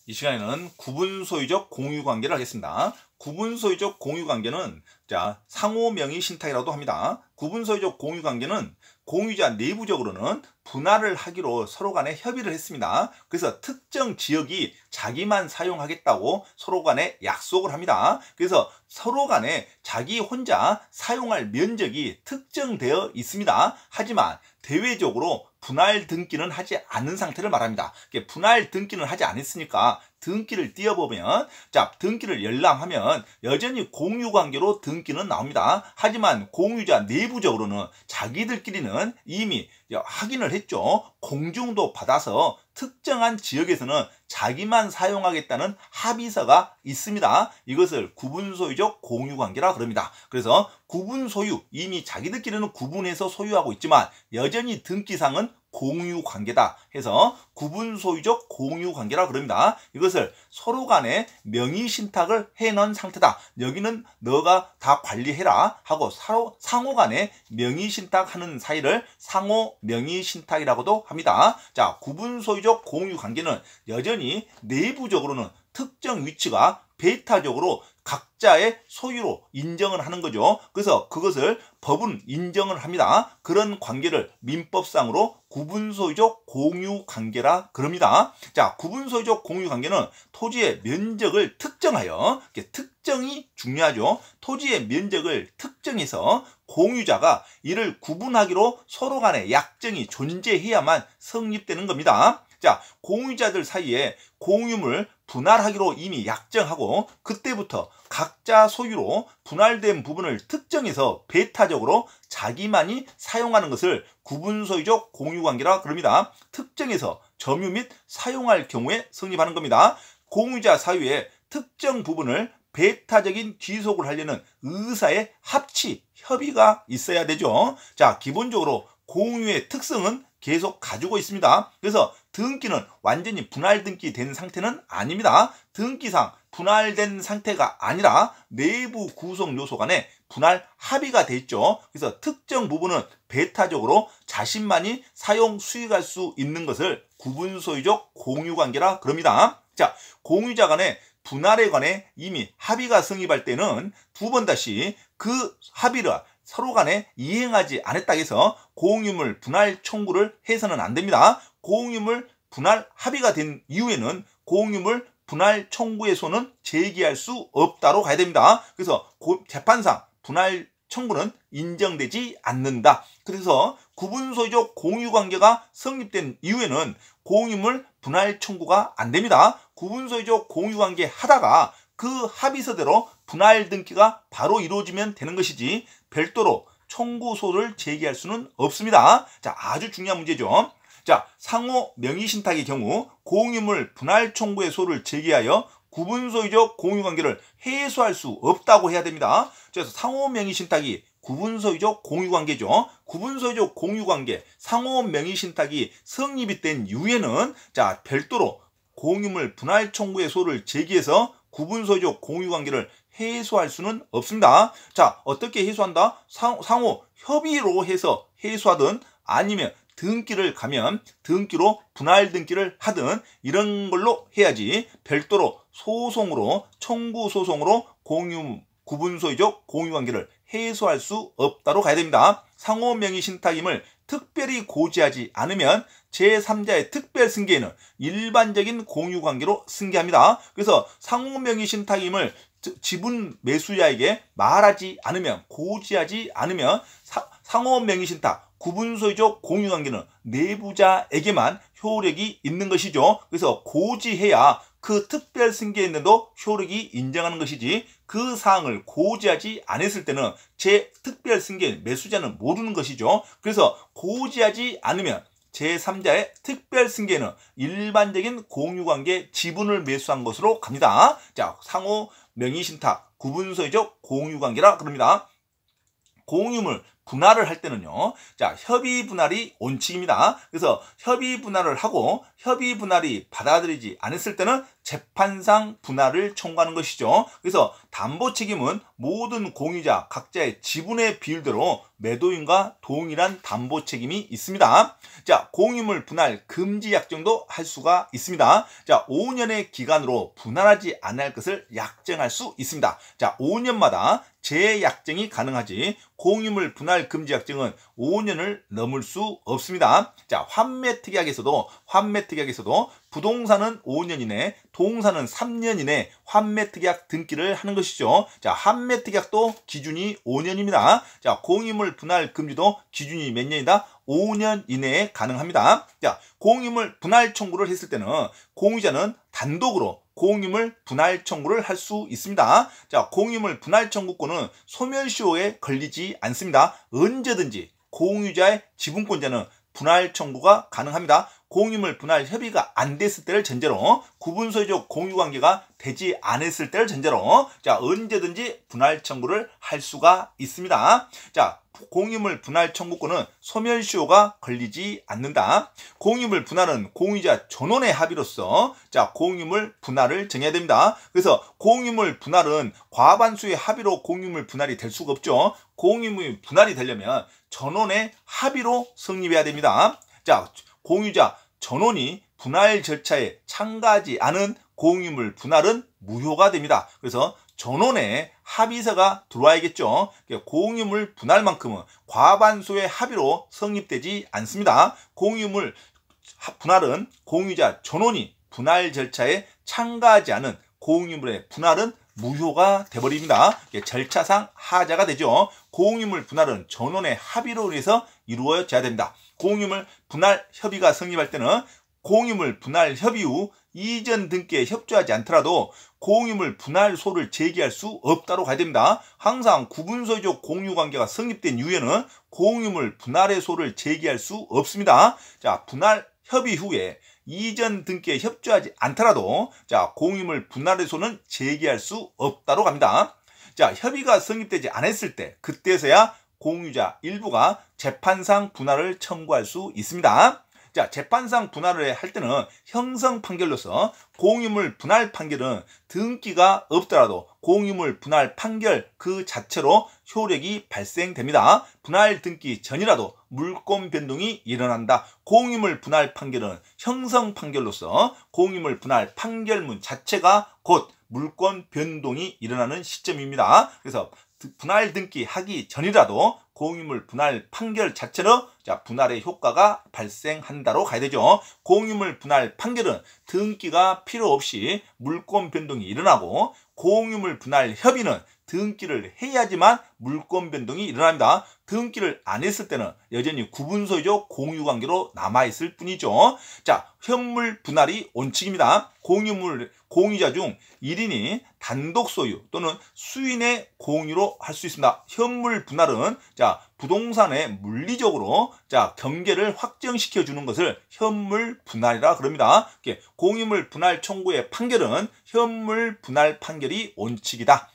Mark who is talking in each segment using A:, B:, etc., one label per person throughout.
A: 이 시간에는 구분소유적 공유관계를 하겠습니다. 구분소유적 공유관계는 상호명의 신탁이라고도 합니다. 구분소유적 공유관계는 공유자 내부적으로는 분할을 하기로 서로 간에 협의를 했습니다. 그래서 특정 지역이 자기만 사용하겠다고 서로 간에 약속을 합니다. 그래서 서로 간에 자기 혼자 사용할 면적이 특정되어 있습니다. 하지만 대외적으로 분할 등기는 하지 않은 상태를 말합니다. 분할 등기는 하지 않았으니까 등기를 띄워보면 등기를 열람하면 여전히 공유관계로 등기는 나옵니다. 하지만 공유자 내부적으로는 자기들끼리는 이미 확인을 했죠. 공증도 받아서 특정한 지역에서는 자기만 사용하겠다는 합의서가 있습니다. 이것을 구분소유적 공유관계라 그럽니다. 그래서 구분소유, 이미 자기들끼리는 구분해서 소유하고 있지만 여전히 등기상은 공유관계다 해서 구분소유적 공유관계라 그럽니다. 이것을 서로 간에 명의신탁을 해놓은 상태다. 여기는 너가 다 관리해라 하고 상호 간에 명의신탁하는 사이를 상호 명의신탁이라고도 합니다. 구분소유적 공유관계는 여전히 내부적으로는 특정 위치가 배타적으로 각자의 소유로 인정을 하는 거죠. 그래서 그것을 법은 인정을 합니다. 그런 관계를 민법상으로 구분소유적 공유관계라 그럽니다. 구분소유적 공유관계는 토지의 면적을 특정하여, 특정이 중요하죠. 토지의 면적을 특정해서 공유자가 이를 구분하기로 서로 간에 약정이 존재해야만 성립되는 겁니다. 공유자들 사이에 공유물 분할하기로 이미 약정하고 그때부터 각자 소유로 분할된 부분을 특정해서 배타적으로 자기만이 사용하는 것을 구분소유적 공유관계라 그럽니다. 특정해서 점유 및 사용할 경우에 성립하는 겁니다. 공유자 사유의 특정 부분을 배타적인 귀속을 하려는 의사의 합치, 협의가 있어야 되죠. 기본적으로 공유의 특성은 계속 가지고 있습니다. 그래서 등기는 완전히 분할 등기된 상태는 아닙니다. 등기상 분할된 상태가 아니라 내부 구성 요소 간에 분할 합의가 돼 있죠. 그래서 특정 부분은 배타적으로 자신만이 사용 수익할 수 있는 것을 구분소유적 공유관계라 그럽니다. 공유자 간에 분할에 관해 이미 합의가 성립할 때는 두 번 다시 그 합의를 서로 간에 이행하지 않았다 해서 공유물 분할 청구를 해서는 안 됩니다. 공유물 분할 합의가 된 이후에는 공유물 분할 청구에서는 제기할 수 없다로 가야 됩니다. 그래서 재판상 분할 청구는 인정되지 않는다. 그래서 구분소유적 공유관계가 성립된 이후에는 공유물 분할 청구가 안 됩니다. 구분소유적 공유관계 하다가 그 합의서대로 분할 등기가 바로 이루어지면 되는 것이지 별도로 청구소를 제기할 수는 없습니다. 아주 중요한 문제죠. 상호 명의신탁의 경우 공유물 분할 청구의 소를 제기하여 구분소유적 공유관계를 해소할 수 없다고 해야 됩니다. 그래서 상호 명의신탁이 구분소유적 공유관계죠. 구분소유적 공유관계, 상호 명의신탁이 성립이 된 이후에는 별도로 공유물 분할 청구의 소를 제기해서 구분소유적 공유관계를 해소할 수는 없습니다. 어떻게 해소한다? 상호 협의로 해서 해소하든 아니면 등기를 가면 등기로 분할 등기를 하든 이런 걸로 해야지 별도로 소송으로 청구 소송으로 구분소유적 공유관계를 해소할 수 없다로 가야 됩니다. 상호 명의 신탁임을 특별히 고지하지 않으면 제3자의 특별 승계에는 일반적인 공유관계로 승계합니다. 그래서 상호 명의 신탁임을 지분 매수자에게 말하지 않으면, 고지하지 않으면 상호 명의 신탁 구분소유적 공유관계는 내부자에게만 효력이 있는 것이죠. 그래서 고지해야 그 특별 승계인데도 효력이 인정하는 것이지 그 사항을 고지하지 않았을 때는 제 특별 승계 매수자는 모르는 것이죠. 그래서 고지하지 않으면 제3자의 특별 승계는 일반적인 공유관계 지분을 매수한 것으로 갑니다. 상호 명의신탁 구분소유적 공유관계라 그럽니다. 공유물 분할을 할 때는요. 자, 협의 분할이 원칙입니다. 그래서 협의 분할을 하고 협의 분할이 받아들이지 않았을 때는 재판상 분할을 청구하는 것이죠. 그래서 담보 책임은 모든 공유자 각자의 지분의 비율대로 매도인과 동일한 담보 책임이 있습니다. 자, 공유물 분할 금지 약정도 할 수가 있습니다. 자, 5년의 기간으로 분할하지 않을 것을 약정할 수 있습니다. 자, 5년마다 재약정이 가능하지 공유물 분할 금지 약정은 5년을 넘을 수 없습니다. 자, 환매특약에서도 부동산은 5년 이내, 동산은 3년 이내 환매특약 등기를 하는 것이죠. 자, 환매특약도 기준이 5년입니다. 자, 공유물 분할 금지도 기준이 몇 년이다? 5년 이내에 가능합니다. 자, 공유물 분할 청구를 했을 때는 공유자는 단독으로 공유물 분할 청구를 할 수 있습니다. 자, 공유물 분할 청구권은 소멸시효에 걸리지 않습니다. 언제든지 공유자의 지분권자는 분할 청구가 가능합니다. 공유물 분할 협의가 안 됐을 때를 전제로, 구분소유적 공유관계가 되지 않았을 때를 전제로, 자, 언제든지 분할 청구를 할 수가 있습니다. 자, 공유물 분할 청구권은 소멸시효가 걸리지 않는다. 공유물 분할은 공유자 전원의 합의로서, 자, 공유물 분할을 정해야 됩니다. 그래서 공유물 분할은 과반수의 합의로 공유물 분할이 될 수가 없죠. 공유물 분할이 되려면 전원의 합의로 성립해야 됩니다. 자, 공유자 전원이 분할 절차에 참가하지 않은 공유물 분할은 무효가 됩니다. 그래서 전원의 합의서가 들어와야겠죠. 공유물 분할만큼은 과반수의 합의로 성립되지 않습니다. 공유물 분할은 공유자 전원이 분할 절차에 참가하지 않은 공유물의 분할은 무효가 돼버립니다. 절차상 하자가 되죠. 공유물 분할은 전원의 합의로 인해서 이루어져야 됩니다. 공유물 분할 협의가 성립할 때는 공유물 분할 협의 후 이전 등기에 협조하지 않더라도 공유물 분할소를 제기할 수 없다로 가야 됩니다. 항상 구분소유적 공유관계가 성립된 이후에는 공유물 분할의 소를 제기할 수 없습니다. 자, 분할 협의 후에 이전 등기에 협조하지 않더라도, 자, 공유물 분할의 소는 제기할 수 없다로 갑니다. 자, 협의가 성립되지 않았을 때, 그때서야 공유자 일부가 재판상 분할을 청구할 수 있습니다. 자, 재판상 분할을 할 때는 형성 판결로서 공유물 분할 판결은 등기가 없더라도 공유물 분할 판결 그 자체로 효력이 발생됩니다. 분할 등기 전이라도 물권 변동이 일어난다. 공유물 분할 판결은 형성 판결로서 공유물 분할 판결문 자체가 곧 물권 변동이 일어나는 시점입니다. 그래서 분할 등기 하기 전이라도 공유물 분할 판결 자체로, 자, 분할의 효과가 발생한다로 가야 되죠. 공유물 분할 판결은 등기가 필요 없이 물권 변동이 일어나고, 공유물 분할 협의는 등기를 해야지만 물권 변동이 일어납니다. 등기를 안 했을 때는 여전히 구분소유적 공유관계로 남아있을 뿐이죠. 자, 현물 분할이 원칙입니다. 공유자 중 1인이 단독 소유 또는 수인의 공유로 할 수 있습니다. 현물 분할은, 자, 부동산에 물리적으로, 자, 경계를 확정시켜 주는 것을 현물 분할이라 그럽니다. 공유물 분할 청구의 판결은 현물 분할 판결이 원칙이다.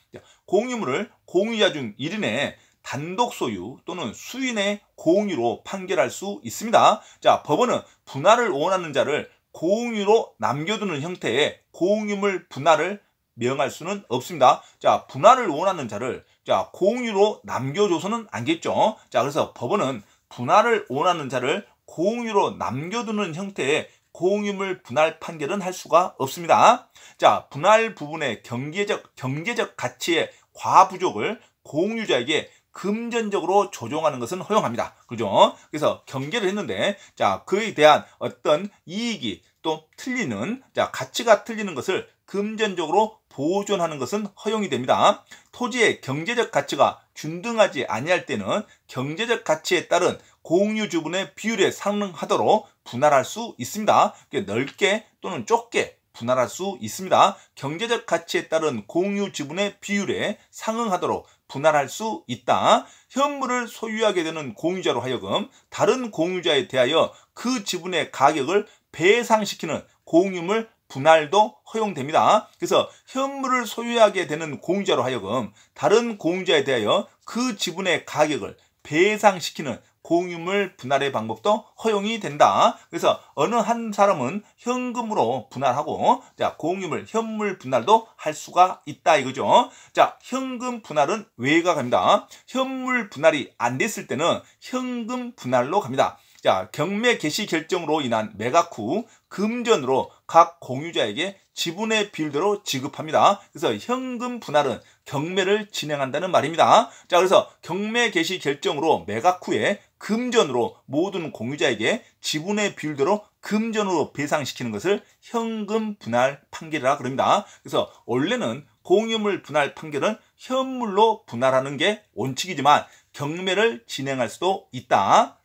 A: 공유물을 공유자 중 1인의 단독 소유 또는 수인의 공유로 판결할 수 있습니다. 자, 법원은 분할을 원하는 자를 공유로 남겨두는 형태의 공유물 분할을 명할 수는 없습니다. 자, 분할을 원하는 자를, 자, 공유로 남겨줘서는 안겠죠. 자, 그래서 법원은 분할을 원하는 자를 공유로 남겨두는 형태의 공유물 분할 판결은 할 수가 없습니다. 자, 분할 부분의 경제적 가치의 과부족을 공유자에게 금전적으로 조정하는 것은 허용합니다. 그죠? 그래서 경계를 했는데, 자, 그에 대한 어떤 이익이 또 틀리는, 자, 가치가 틀리는 것을 금전적으로 보존하는 것은 허용이 됩니다. 토지의 경제적 가치가 균등하지 아니할 때는 경제적 가치에 따른 공유 주분의 비율에 상응하도록 분할할 수 있습니다. 넓게 또는 좁게 분할할 수 있습니다. 경제적 가치에 따른 공유 지분의 비율에 상응하도록 분할할 수 있다. 현물을 소유하게 되는 공유자로 하여금 다른 공유자에 대하여 그 지분의 가격을 배상시키는 공유물 분할도 허용됩니다. 그래서 현물을 소유하게 되는 공유자로 하여금 다른 공유자에 대하여 그 지분의 가격을 배상시키는 공유물 분할의 방법도 허용이 된다. 그래서 어느 한 사람은 현금으로 분할하고 자, 공유물 현물 분할도 할 수가 있다 이거죠. 자, 현금 분할은 외가 갑니다. 현물 분할이 안 됐을 때는 현금 분할로 갑니다. 자, 경매 개시 결정으로 인한 매각 후 금전으로 각 공유자에게 지분의 비율대로 지급합니다. 그래서 현금 분할은 경매를 진행한다는 말입니다. 자, 그래서 경매 개시 결정으로 매각 후에 금전으로 모든 공유자에게 지분의 비율대로 금전으로 배상시키는 것을 현금 분할 판결이라 그럽니다. 그래서 원래는 공유물 분할 판결은 현물로 분할하는 게 원칙이지만 경매를 진행할 수도 있다.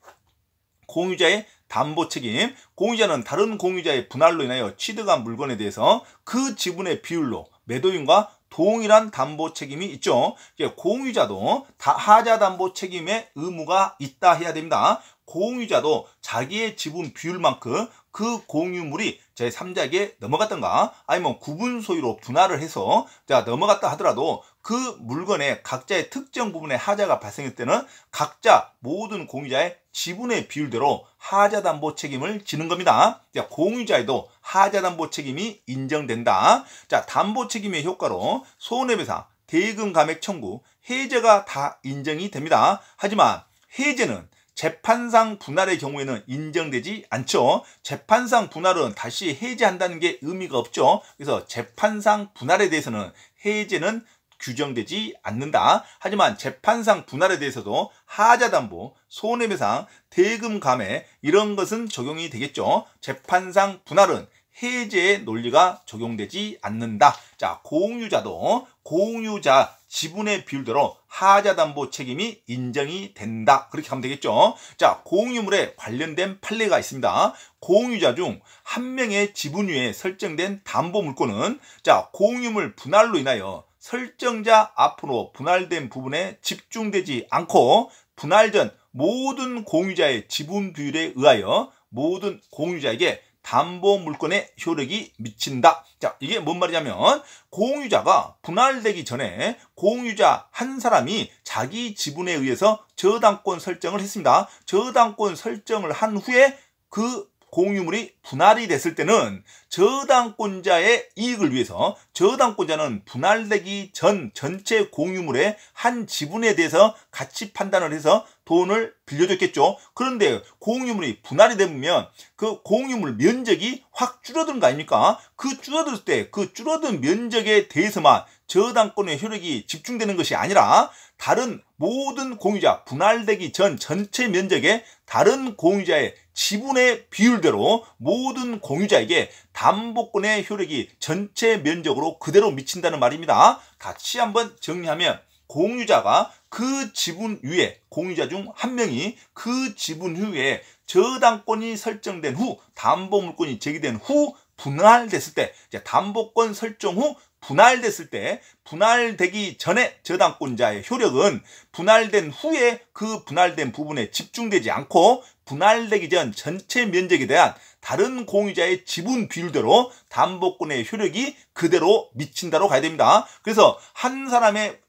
A: 공유자의 담보 책임. 공유자는 다른 공유자의 분할로 인하여 취득한 물건에 대해서 그 지분의 비율로 매도인과 동일한 담보 책임이 있죠. 공유자도 하자 담보 책임의 의무가 있다 해야 됩니다. 공유자도 자기의 지분 비율만큼 그 공유물이 제3자에게 넘어갔던가 아니면 구분 소유로 분할을 해서 넘어갔다 하더라도 그 물건의 각자의 특정 부분에 하자가 발생했을 때는 각자 모든 공유자의 지분의 비율대로 하자 담보 책임을 지는 겁니다. 공유자에도 하자 담보 책임이 인정된다. 자, 담보 책임의 효과로 손해배상, 대금 감액 청구, 해제가 다 인정이 됩니다. 하지만 해제는 재판상 분할의 경우에는 인정되지 않죠. 재판상 분할은 다시 해제한다는 게 의미가 없죠. 그래서 재판상 분할에 대해서는 해제는 규정되지 않는다. 하지만 재판상 분할에 대해서도 하자담보, 손해배상, 대금 감액 이런 것은 적용이 되겠죠. 재판상 분할은 해제의 논리가 적용되지 않는다. 자, 공유자도 공유자 지분의 비율대로 하자담보 책임이 인정이 된다. 그렇게 하면 되겠죠. 자, 공유물에 관련된 판례가 있습니다. 공유자 중 한 명의 지분 위에 설정된 담보 물권은 자, 공유물 분할로 인하여 설정자 앞으로 분할된 부분에 집중되지 않고 분할 전 모든 공유자의 지분 비율에 의하여 모든 공유자에게 담보 물권의 효력이 미친다. 자, 이게 뭔 말이냐면 공유자가 분할되기 전에 공유자 한 사람이 자기 지분에 의해서 저당권 설정을 했습니다. 저당권 설정을 한 후에 그 공유물이 분할이 됐을 때는 저당권자의 이익을 위해서 저당권자는 분할되기 전 전체 공유물의 한 지분에 대해서 가치 판단을 해서 돈을 빌려줬겠죠. 그런데 공유물이 분할이 되면 그 공유물 면적이 확 줄어드는 거 아닙니까? 그 줄어들 때 그 줄어든 면적에 대해서만 저당권의 효력이 집중되는 것이 아니라 다른 모든 공유자 분할되기 전 전체 면적에 다른 공유자의 지분의 비율대로 모든 공유자에게 담보권의 효력이 전체 면적으로 그대로 미친다는 말입니다. 다시 한번 정리하면 공유자가 그 지분 위에 공유자 중 한 명이 그 지분 위에 저당권이 설정된 후 담보물권이 제기된 후 분할됐을 때 담보권 설정 후 분할됐을 때 분할되기 전에 저당권자의 효력은 분할된 후에 그 분할된 부분에 집중되지 않고 분할되기 전 전체 면적에 대한 다른 공유자의 지분 비율대로 담보권의 효력이 그대로 미친다로 가야 됩니다. 그래서 한 사람의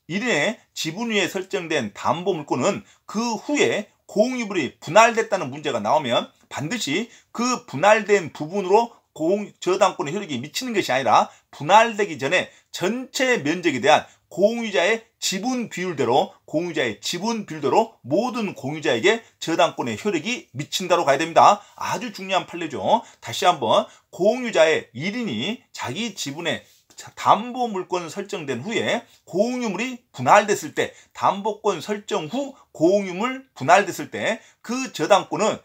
A: 1인의 지분 위에 설정된 담보물권은 그 후에 공유물이 분할됐다는 문제가 나오면 반드시 그 분할된 부분으로 저당권의 효력이 미치는 것이 아니라 분할되기 전에 전체 면적에 대한 공유자의 지분 비율대로 모든 공유자에게 저당권의 효력이 미친다로 가야 됩니다. 아주 중요한 판례죠. 다시 한번 공유자의 1인이 자기 지분에 담보물권 설정된 후에 공유물이 분할됐을 때 담보권 설정 후 공유물 분할됐을 때 그 저당권은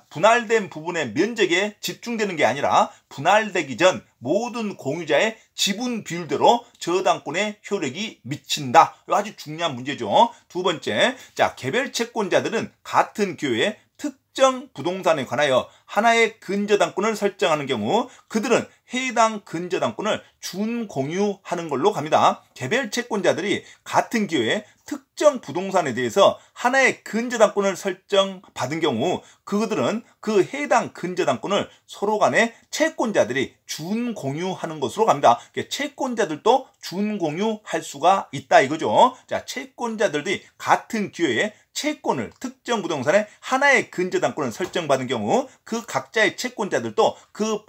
A: 분할된 부분의 면적에 집중되는 게 아니라 분할되기 전 모든 공유자의 지분 비율대로 저당권의 효력이 미친다. 아주 중요한 문제죠. 두 번째, 자, 개별 채권자들은 같은 기호에 특정 부동산에 관하여 하나의 근저당권을 설정하는 경우 그들은 해당 근저당권을 준공유하는 걸로 갑니다. 개별 채권자들이 같은 기호에 특정 부동산에 대해서 하나의 근저당권을 설정받은 경우 그들은 그 해당 근저당권을 서로 간에 채권자들이 준공유하는 것으로 갑니다. 채권자들도 준공유할 수가 있다 이거죠. 자, 채권자들이 같은 기회에 채권을 특정 부동산에 하나의 근저당권을 설정받은 경우 그 각자의 채권자들도 그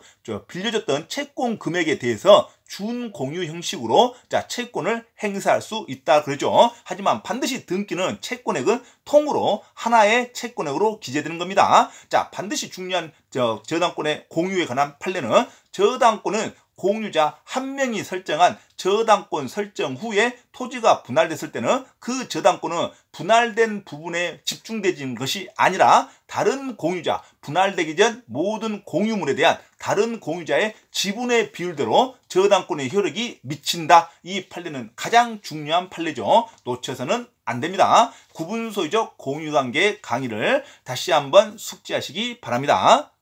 A: 빌려줬던 채권 금액에 대해서 준공유 형식으로 채권을 행사할 수 있다 그러죠. 하지만 반드시 등기는 채권액은 통으로 하나의 채권액으로 기재되는 겁니다. 자, 반드시 중요한 저당권의 공유에 관한 판례는 저당권은 공유자 한 명이 설정한 저당권 설정 후에 토지가 분할됐을 때는 그 저당권은 분할된 부분에 집중되는 것이 아니라 다른 공유자, 분할되기 전 모든 공유물에 대한 다른 공유자의 지분의 비율대로 저당권의 효력이 미친다. 이 판례는 가장 중요한 판례죠. 놓쳐서는 안 됩니다. 구분소유적 공유관계 강의를 다시 한번 숙지하시기 바랍니다.